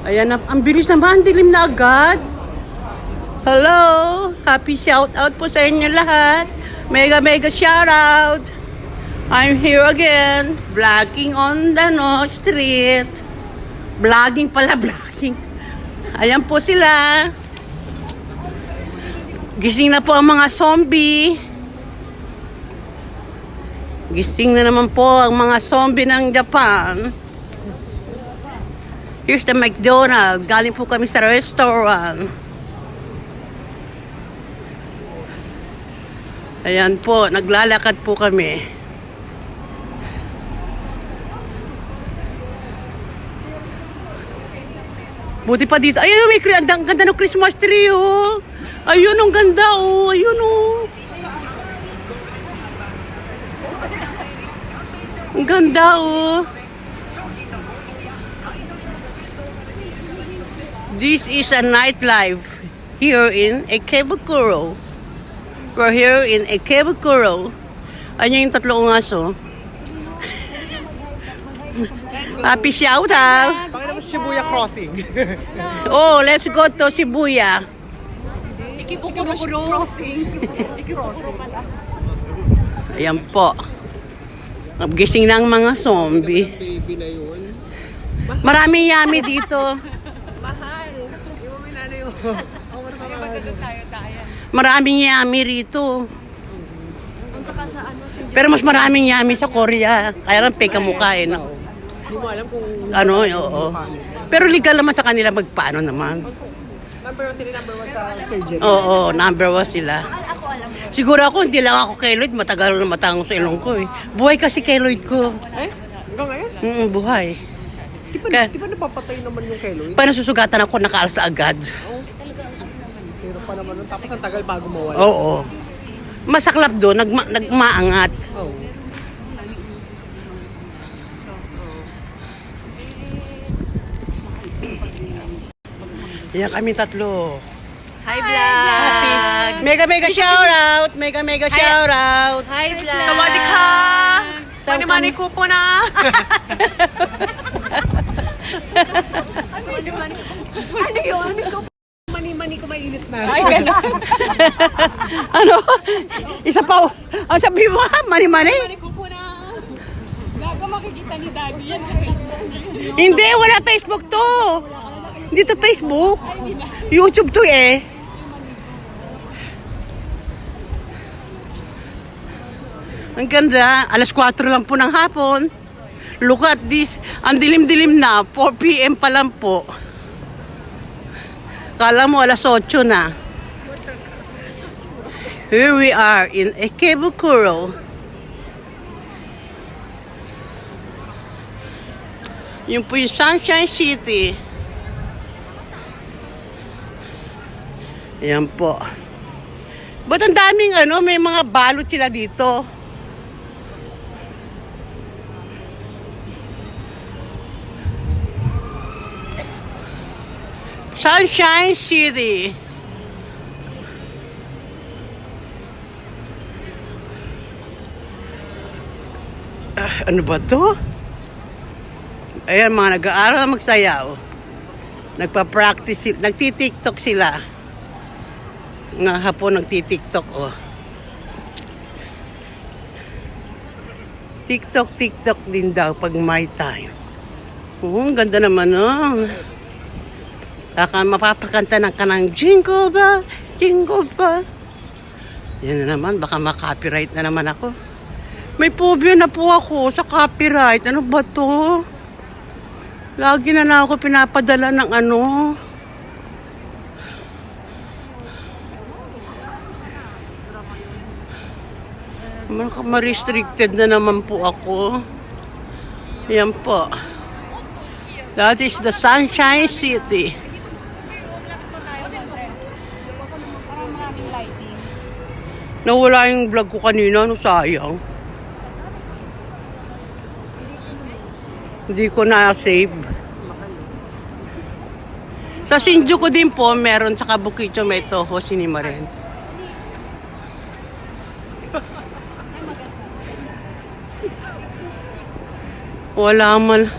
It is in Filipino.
Ayan na, ang bilis naman, dilim na agad. Hello! Happy shout out po sa inyo lahat. Mega shout out. I'm here again, vlogging on the street. Vlogging pala, vlogging. Ayan po sila. Gising na po ang mga zombie. Gising na naman po ang mga zombie ng Japan. Here's the McDonald's. Galing po kami sa restaurant. Ayan po, naglalakad po kami. Buti pa dito. Ayun, may ang ganda ng Christmas tree, oh. Ayun, ang ganda, oh. Ayun, oh. Ang ganda, oh. This is a nightlife here in Ikebukuro. We're here in Ikebukuro. Ayun yung tatlong aso. Happy shout out. Pakita mo Shibuya Crossing. Oh, let's go to Shibuya. Ikebukuro Crossing. Ayan po. Gising ng mga zombie. Baby na yun. Maraming yummy dito. Mahal. Yung mga nanay mo. Maraming yummy rito. Pero mas maraming yummy sa Korea. Kaya lang fake ang mukha eh. No? Hindi mo alam kung... Ano, oo. Pero legal naman sa kanila magpaano naman. Number 1 sa surgeon. Oo, number 1 sila. Siguro ako, hindi lang ako kay Lloyd. Matagal na matango sa ilong ko eh. Buhay kasi kay Lloyd ko. Eh? Hanggang ngayon? Buhay. Di ba napapatay naman yung Keloid? Pa nasusugatan ako, nakaalsa agad. Oo. Pero pa naman nun. Tapos ang tagal bago mawala. Oo. Masaklap doon, nagmaangat. Oo. Yan kami tatlo. Hi, vlog! Mega shout out! Mega shout out! Hi, vlog! Sawadee ka! Mani-mani ko po na! Mani-mani ko mainit na. Ay, gano'n! Ano? Isa pa. Ang sabi mo, mani-mani? Mani ko po na! Gago makikita ni Daddy yan sa Facebook. Hindi, wala Facebook to. Hindi to Facebook. YouTube to eh. Ang ganda. Alas 4 lang po ng hapon. Look at this. Ang dilim-dilim na. 4 PM pa lang po. Kala mo alas 8 na. Here we are in Ikebukuro. Yung po yung Sunshine City. Ayan po. Ba't ang daming may mga balot sila dito? Sunshine City. Ano ba to? Ayan, mga nag-aaral magsayaw. Nagpa-practice, nagti-tiktok sila. Nga hapon nagti-tiktok, oh. Tiktok din daw pag may time. Oh, ang ganda naman, oh. Mapapakanta ng kanang jingle bell, jingle bell. Yan na naman, baka ma-copyright na naman ako. May phobia na po ako sa copyright. Ano ba to? Lagi na lang ako pinapadala ng ma-restricted na naman po ako. Yan po. That is the Sunshine City. Nawala yung vlog ko kanina, sayang. Hindi ko na-save. Sa Shinjuku din po, meron sa Kabukicho may Toho Cinema rin. Wala man.